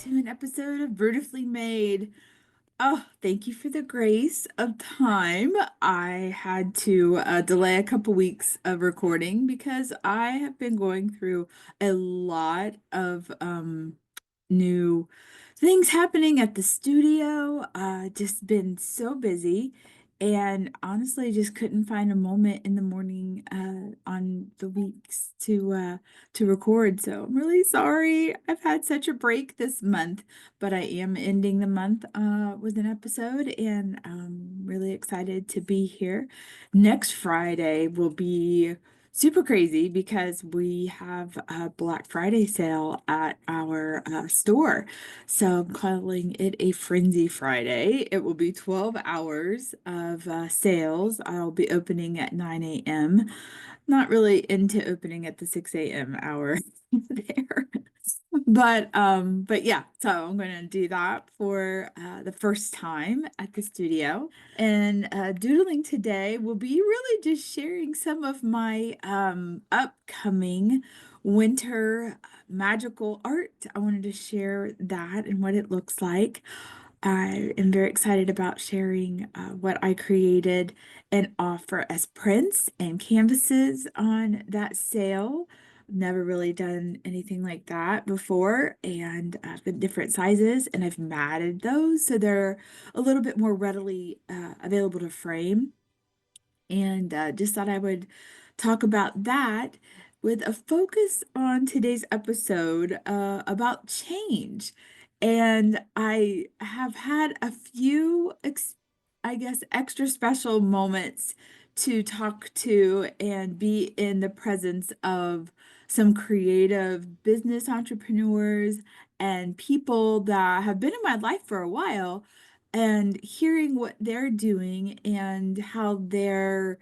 to an episode of Brewtifully Made. Oh, thank you for the grace of time. I had to delay a couple weeks of recording because I have been going through a lot of new things happening at the studio. Just been so busy and honestly just couldn't find a moment in the morning on the weeks to record. So I'm really sorry. I've had such a break this month, but I am ending the month with an episode and I'm really excited to be here. Next Friday will be super crazy because we have a Black Friday sale at our store. So I'm calling it a Frenzy Friday. It will be 12 hours of sales. I'll be opening at 9 a.m. Not really into opening at the 6 a.m. hour there. But yeah, so I'm going to do that for the first time at the studio. And doodling today will be really just sharing some of my upcoming winter magical art. I wanted to share that and what it looks like. I am very excited about sharing what I created and offer as prints and canvases on that sale. Never really done anything like that before, and with different sizes, and I've matted those so they're a little bit more readily available to frame. And just thought I would talk about that with a focus on today's episode about change. And I have had a few, I guess, extra special moments to talk to and be in the presence of some creative business entrepreneurs and people that have been in my life for a while and hearing what they're doing and how their,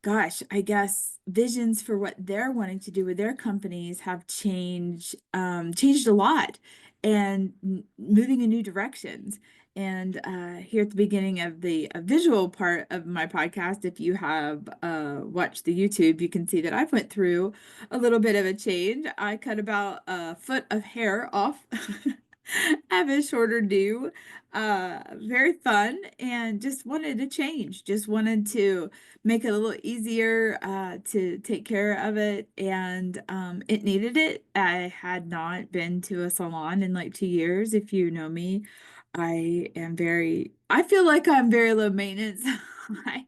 gosh, I guess visions for what they're wanting to do with their companies have changed a lot and moving in new directions. And here at the beginning of the visual part of my podcast, if you have watched the YouTube, you can see that I've went through a little bit of a change. I cut about a foot of hair off. Have a shorter do. Very fun and just wanted to change. Just wanted to make it a little easier to take care of it, and it needed it. I had not been to a salon in like 2 years. If you know me, I feel like I'm very low maintenance. I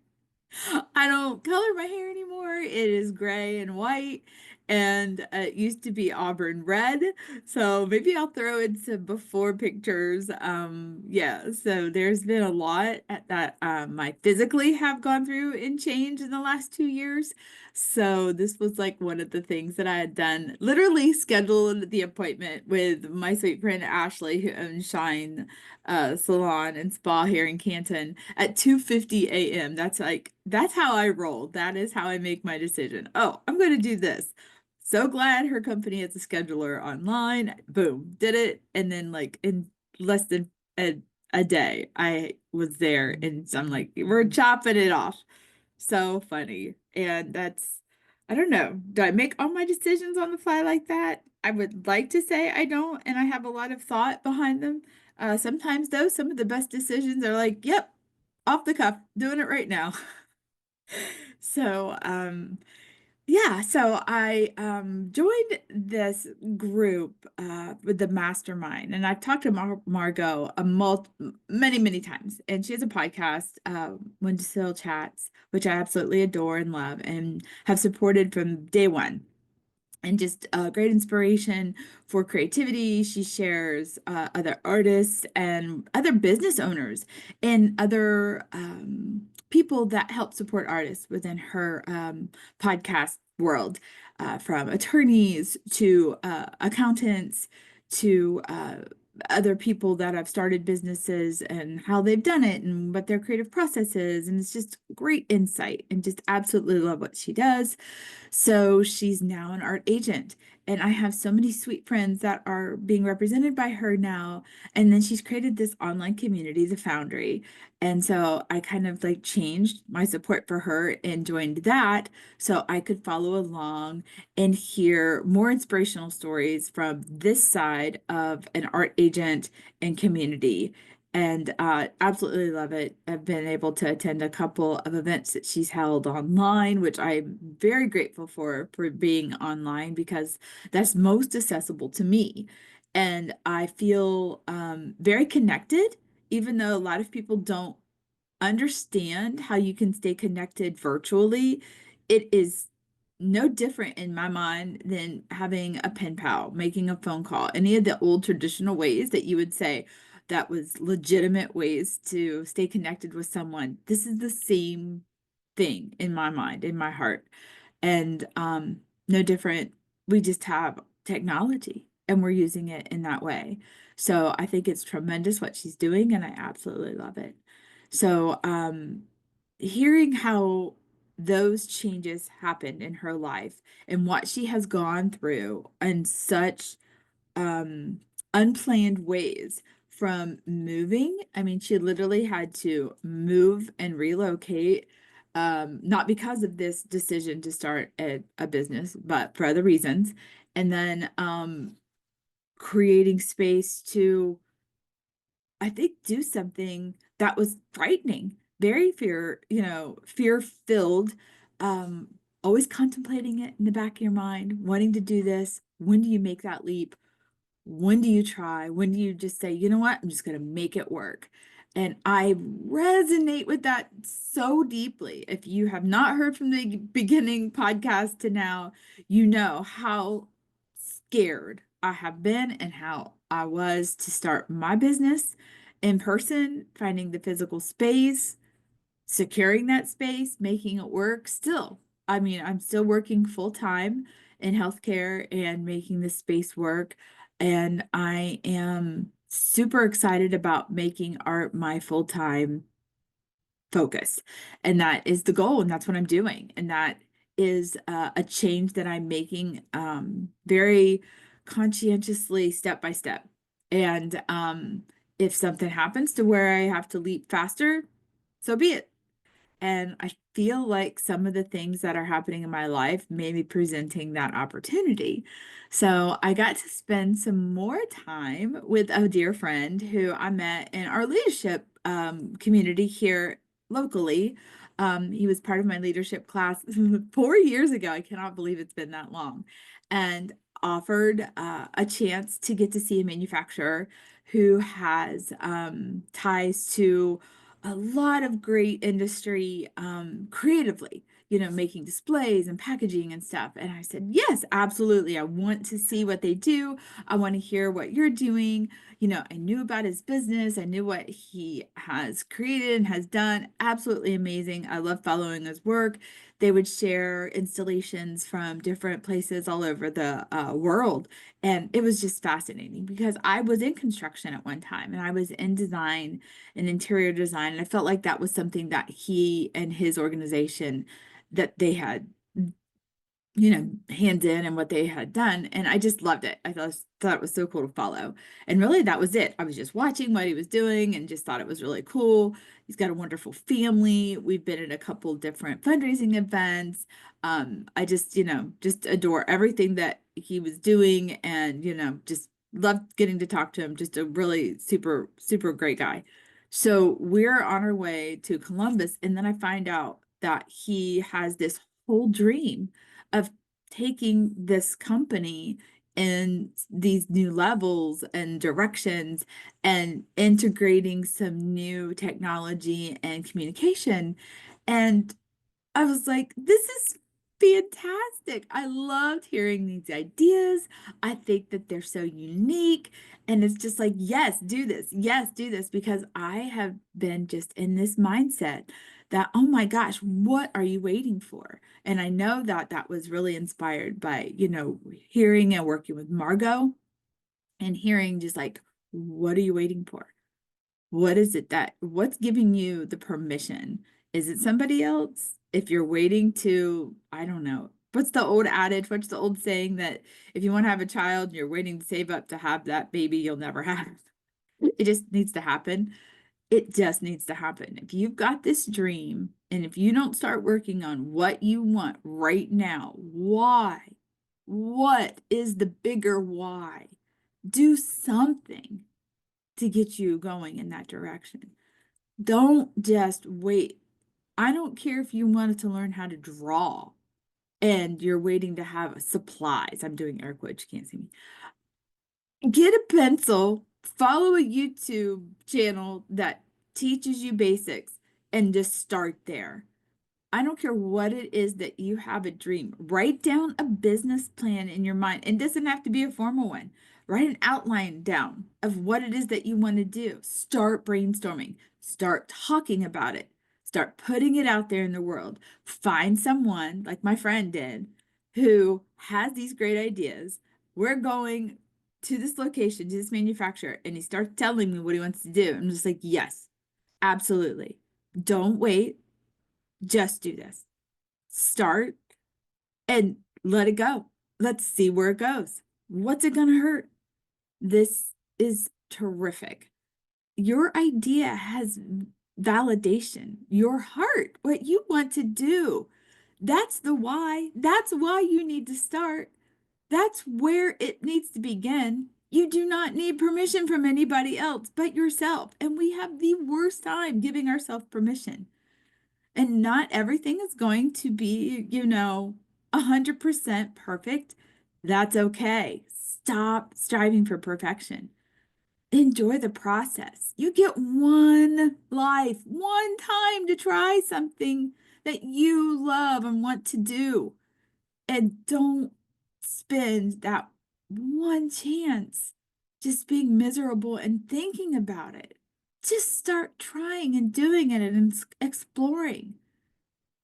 I don't color my hair anymore. It is gray and white, and it used to be auburn red. So maybe I'll throw in some before pictures. Yeah, so there's been a lot that I physically have gone through and changed in the last 2 years. So this was like one of the things that I had done, literally scheduled the appointment with my sweet friend Ashley, who owns Shine Salon and Spa here in Canton at 2:50 a.m. That's how I roll. That is how I make my decision. Oh, I'm going to do this. So glad her company has a scheduler online. Boom, did it. And then like in less than a day, I was there and so I'm like, we're chopping it off. So funny. And I don't know. Do I make all my decisions on the fly like that? I would like to say I don't, and I have a lot of thought behind them. Sometimes, though, some of the best decisions are like, yep, off the cuff, doing it right now. So, yeah, so I joined this group with the mastermind, and I've talked to Margot many, many times, and she has a podcast, When Still Chats, which I absolutely adore and love, and have supported from day one. And just great inspiration for creativity. She shares other artists and other business owners and other people that help support artists within her podcast world, from attorneys to accountants to other people that have started businesses and how they've done it and what their creative process is. And it's just great insight and just absolutely love what she does. So she's now an art agent And I have so many sweet friends that are being represented by her now. And then she's created this online community, the Foundry. And so I kind of like changed my support for her and joined that so I could follow along and hear more inspirational stories from this side of an art agent and community. And absolutely love it. I've been able to attend a couple of events that she's held online, which I'm very grateful for being online because that's most accessible to me. And I feel very connected, even though a lot of people don't understand how you can stay connected virtually. It is no different in my mind than having a pen pal, making a phone call, any of the old traditional ways that you would say that was legitimate ways to stay connected with someone. This is the same thing in my mind, in my heart. And no different. We just have technology and we're using it in that way. So I think it's tremendous what she's doing, and I absolutely love it. So hearing how those changes happened in her life and what she has gone through in such um unplanned ways, from moving. I mean, she literally had to move and relocate, not because of this decision to start a business, but for other reasons. And then creating space to, I think, do something that was frightening, very fear filled, um, always contemplating it in the back of your mind, wanting to do this. When do you make that leap? When do you try? When do you just say, you know what, I'm just going to make it work? And I resonate with that so deeply. If you have not heard from the beginning podcast to now, you know how scared I have been and how I was to start my business in person, finding the physical space, securing that space, making it work still. I mean, I'm still working full time in healthcare and making the space work. And I am super excited about making art my full time focus. And that is the goal. And that's what I'm doing. And that is a change that I'm making very conscientiously, step by step. And if something happens to where I have to leap faster, so be it. And I feel like some of the things that are happening in my life may be presenting that opportunity. So I got to spend some more time with a dear friend who I met in our leadership community here locally. He was part of my leadership class 4 years ago. I cannot believe it's been that long. And offered a chance to get to see a manufacturer who has ties to a lot of great industry creatively, making displays and packaging and stuff. And I said, yes, absolutely. I want to see what they do. I want to hear what you're doing. I knew about his business. I knew what he has created and has done. Absolutely amazing. I love following his work. They would share installations from different places all over the world. And it was just fascinating because I was in construction at one time and I was in design and interior design. And I felt like that was something that he and his organization that they had, hands in and what they had done. And I just loved it. I thought it was so cool to follow. And really that was it. I was just watching what he was doing and just thought it was really cool. He's got a wonderful family. We've been at a couple different fundraising events. I just adore everything that he was doing, and, just loved getting to talk to him. Just a really super, super great guy. So we're on our way to Columbus, and then I find out that he has this whole dream of taking this company in these new levels and directions and integrating some new technology and communication. And I was like, this is fantastic. I loved hearing these ideas. I think that they're so unique. And it's just like, yes, do this. Yes, do this. Because I have been just in this mindset that, oh my gosh, what are you waiting for? And I know that that was really inspired by, hearing and working with Margot and hearing just like, what are you waiting for? What is it what's giving you the permission? Is it somebody else? If you're waiting to, I don't know, What's the old adage? What's the old saying that if you want to have a child, you're waiting to save up to have that baby you'll never have? It just needs to happen. It just needs to happen. If you've got this dream and if you don't start working on what you want right now, why? What is the bigger why? Do something to get you going in that direction. Don't just wait. I don't care if you wanted to learn how to draw and you're waiting to have supplies. I'm doing air quotes, you can't see me. Get a pencil, follow a YouTube channel that teaches you basics, and just start there. I don't care what it is that you have a dream. Write down a business plan in your mind. It doesn't have to be a formal one. Write an outline down of what it is that you want to do. Start brainstorming. Start talking about it. Start putting it out there in the world. Find someone like my friend did who has these great ideas. We're going to this location, to this manufacturer, and he starts telling me what he wants to do. I'm just like, yes, absolutely. Don't wait. Just do this. Start and let it go. Let's see where it goes. What's it going to hurt? This is terrific. Your idea has validation. Your heart, what you want to do. That's the why. That's why you need to start. That's where it needs to begin. You do not need permission from anybody else but yourself. And we have the worst time giving ourselves permission. And not everything is going to be, 100% perfect. That's okay. Stop striving for perfection. Enjoy the process. You get one life, one time to try something that you love and want to do. And don't spend that one chance just being miserable and thinking about it. Just start trying and doing it and exploring.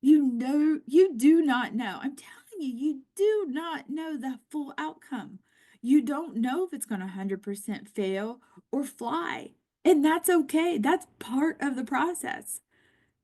You do not know. I'm telling you, you do not know the full outcome. You don't know if it's going to 100% fail or fly. And that's okay. That's part of the process.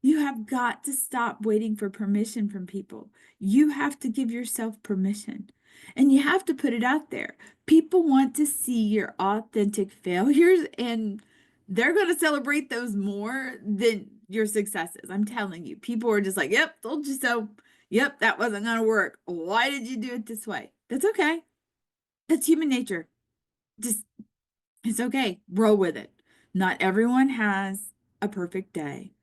You have got to stop waiting for permission from people. You have to give yourself permission and you have to put it out there. People want to see your authentic failures and they're going to celebrate those more than your successes. I'm telling you, people are just like, yep, told you so. Yep, that wasn't going to work. Why did you do it this way? That's okay. That's human nature. Just, it's okay. Roll with it. Not everyone has a perfect day.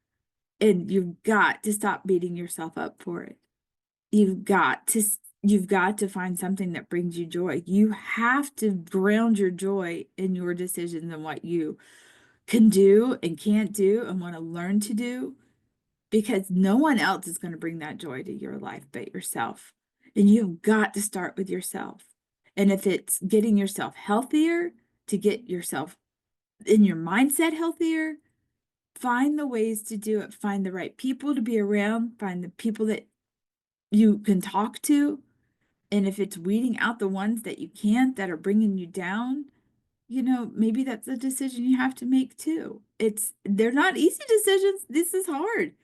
And you've got to stop beating yourself up for it. You've got to you've got to find something that brings you joy. You have to ground your joy in your decisions and what you can do and can't do and want to learn to do because no one else is going to bring that joy to your life but yourself. And you've got to start with yourself. And if it's getting yourself healthier, to get yourself in your mindset healthier, find the ways to do it. Find the right people to be around. Find the people that you can talk to. And if it's weeding out the ones that you can't, that are bringing you down, maybe that's a decision you have to make too. They're not easy decisions. This is hard.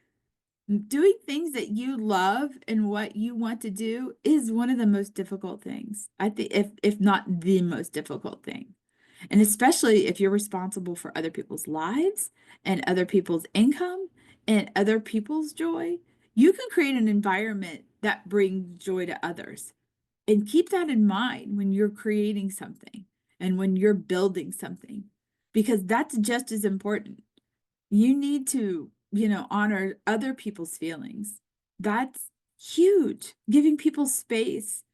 Doing things that you love and what you want to do is one of the most difficult things. I think if not the most difficult thing. And especially if you're responsible for other people's lives and other people's income and other people's joy, you can create an environment that brings joy to others. And keep that in mind when you're creating something and when you're building something, because that's just as important. You need to, honor other people's feelings. That's huge. Giving people space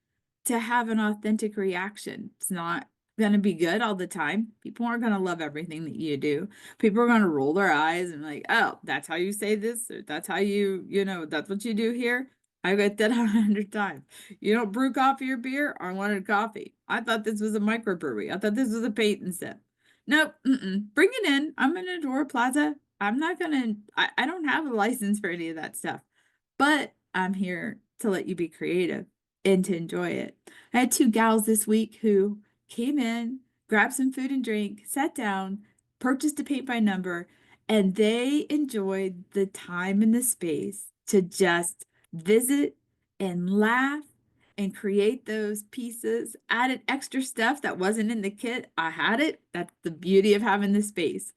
to have an authentic reaction. It's not going to be good all the time. People aren't going to love everything that you do. People are going to roll their eyes and like, oh, that's how you say this, or that's how that's what you do here. I got that 100 times. You don't brew coffee or beer? I wanted coffee. I thought this was a microbrewery. I thought this was a paint and sip. Nope, bring it in. I'm in Adora Plaza. I'm not gonna, I don't have a license for any of that stuff, but I'm here to let you be creative and to enjoy it. I had two gals this week who came in, grabbed some food and drink, sat down, purchased a paint by number, and they enjoyed the time and the space to just visit and laugh and create those pieces, added extra stuff that wasn't in the kit. I had it. That's the beauty of having the space.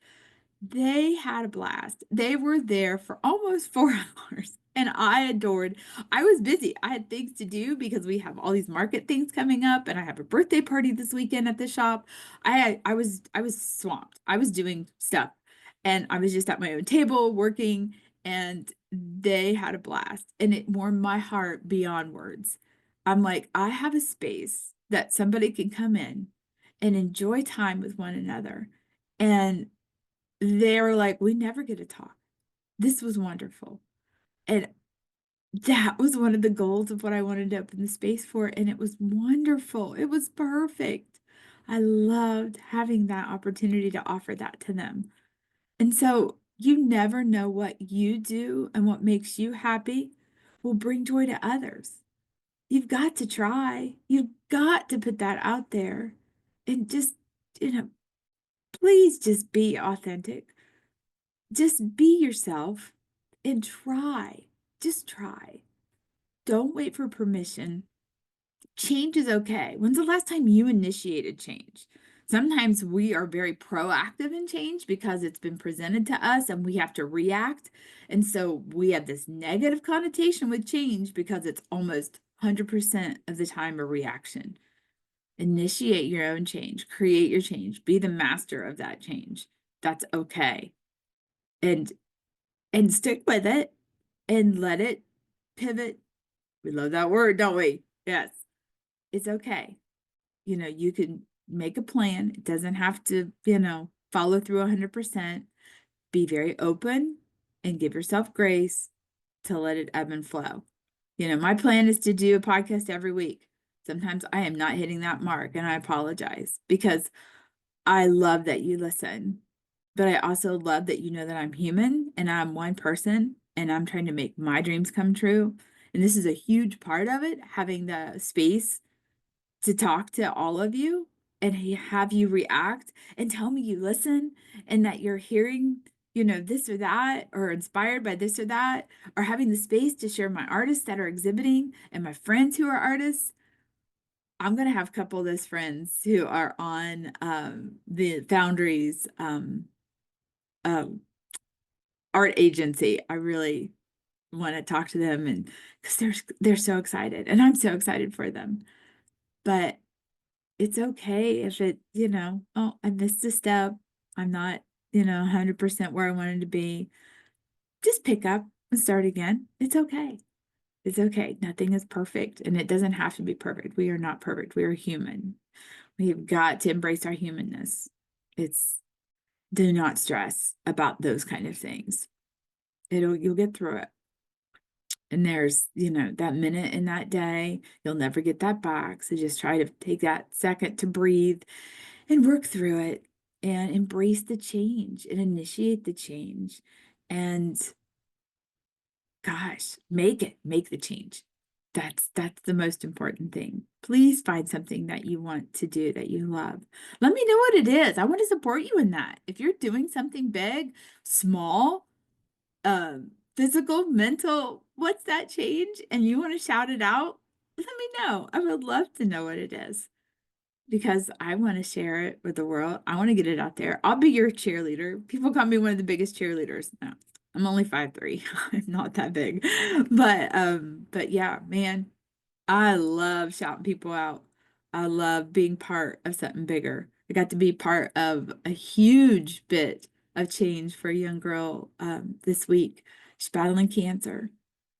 They had a blast. They were there for almost 4 hours and I adored. I was busy. I had things to do because we have all these market things coming up and I have a birthday party this weekend at the shop. I was swamped. I was doing stuff and I was just at my own table working and they had a blast and it warmed my heart beyond words. I'm like, I have a space that somebody can come in and enjoy time with one another. And they were like, we never get to talk. This was wonderful. And that was one of the goals of what I wanted to open the space for. And it was wonderful. It was perfect. I loved having that opportunity to offer that to them. And so you never know what you do and what makes you happy will bring joy to others. You've got to try. You've got to put that out there and just, you know, please just be authentic. Just be yourself and try. Just try. Don't wait for permission. Change is okay. When's the last time you initiated change? Sometimes we are very proactive in change because it's been presented to us and we have to react. And so we have this negative connotation with change because it's almost 100% of the time a reaction. Initiate your own change, create your change, be the master of that change. That's okay. And stick with it and let it pivot. We love that word, don't we? Yes, it's okay. You can make a plan. It doesn't have to, follow through 100%. Be very open and give yourself grace to let it ebb and flow. My plan is to do a podcast every week. Sometimes I am not hitting that mark and I apologize because I love that you listen. But I also love that you know that I'm human and I'm one person and I'm trying to make my dreams come true. And this is a huge part of it, having the space to talk to all of you and have you react and tell me you listen and that you're hearing, this or that, or inspired by this or that, or having the space to share my artists that are exhibiting and my friends who are artists. I'm going to have a couple of those friends who are on the Foundries um, art agency. I really want to talk to them and because they're so excited and I'm so excited for them. But it's okay if oh, I missed a step. I'm not, 100% where I wanted to be. Just pick up and start again. It's okay. It's okay. Nothing is perfect and it doesn't have to be perfect. We are not perfect. We are human. We've got to embrace our humanness. Do not stress about those kind of things. You'll get through it. And there's, that minute in that day, you'll never get that back. So just try to take that second to breathe and work through it and embrace the change and initiate the change. And gosh, make the change. That's the most important thing. Please find something that you want to do that you love. Let me know what it is. I want to support you in that. If you're doing something big, small, physical, mental, what's that change? And you want to shout it out, let me know. I would love to know what it is because I want to share it with the world. I want to get it out there. I'll be your cheerleader. People call me one of the biggest cheerleaders. No, I'm only 5'3". I'm not that big. But yeah, man, I love shouting people out. I love being part of something bigger. I got to be part of a huge bit of change for a young girl this week. She's battling cancer.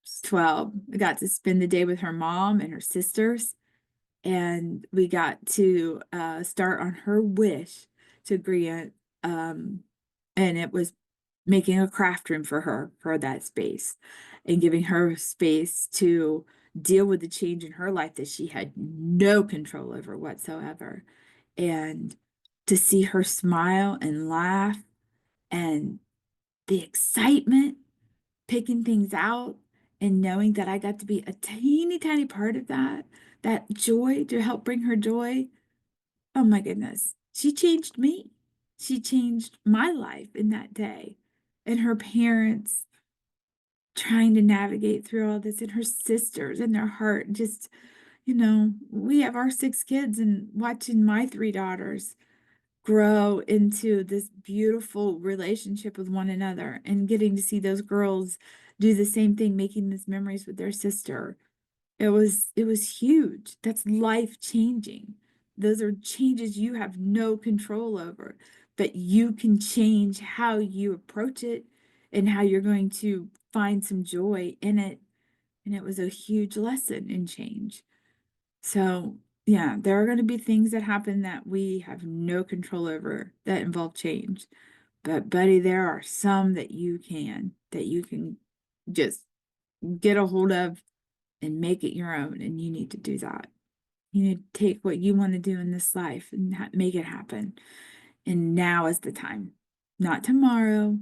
She's 12. I got to spend the day with her mom and her sisters, and we got to start on her wish to grant, and it was making a craft room for her for that space and giving her space to deal with the change in her life that she had no control over whatsoever. And to see her smile and laugh and the excitement, picking things out and knowing that I got to be a teeny tiny part of that joy to help bring her joy. Oh my goodness. She changed me. She changed my life in that day. And her parents trying to navigate through all this and her sisters and their heart just we have our 6 kids, and watching my 3 daughters grow into this beautiful relationship with one another, and getting to see those girls do the same thing, making these memories with their sister. It was huge. That's life changing. Those are changes you have no control over, but you can change how you approach it and how you're going to find some joy in it. And it was a huge lesson in change. So, yeah, there are going to be things that happen that we have no control over that involve change. But, buddy, there are some that you can just get a hold of and make it your own. And you need to do that. You need to take what you want to do in this life and make it happen. And now is the time, not tomorrow.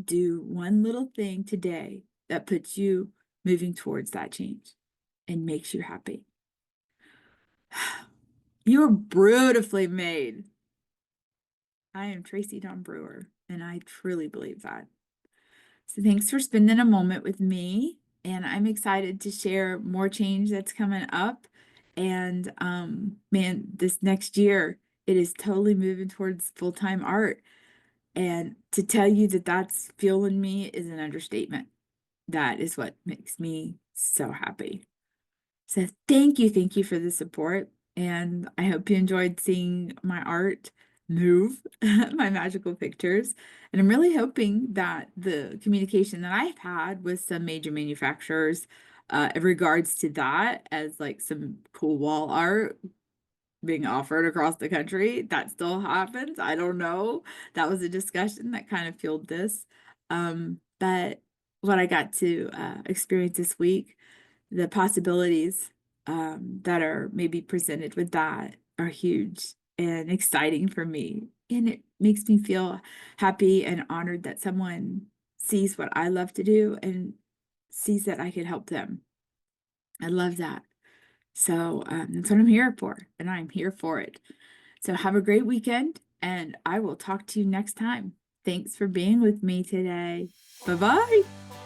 Do one little thing today that puts you moving towards that change and makes you happy. You're beautifully made. I am Tracy Dawn Brewer, and I truly believe that. So thanks for spending a moment with me, and I'm excited to share more change that's coming up. And man, this next year it is totally moving towards full-time art. And to tell you that that's fueling me is an understatement. That is what makes me so happy. So thank you for the support. And I hope you enjoyed seeing my art move, my magical pictures. And I'm really hoping that the communication that I've had with some major manufacturers in regards to that, as like some cool wall art being offered across the country, that still happens. I don't know. That was a discussion that kind of fueled this. But what I got to experience this week, the possibilities that are maybe presented with that are huge and exciting for me. And it makes me feel happy and honored that someone sees what I love to do and sees that I can help them. I love that. So that's what I'm here for, and I'm here for it. So have a great weekend, and I will talk to you next time. Thanks for being with me today. Bye-bye.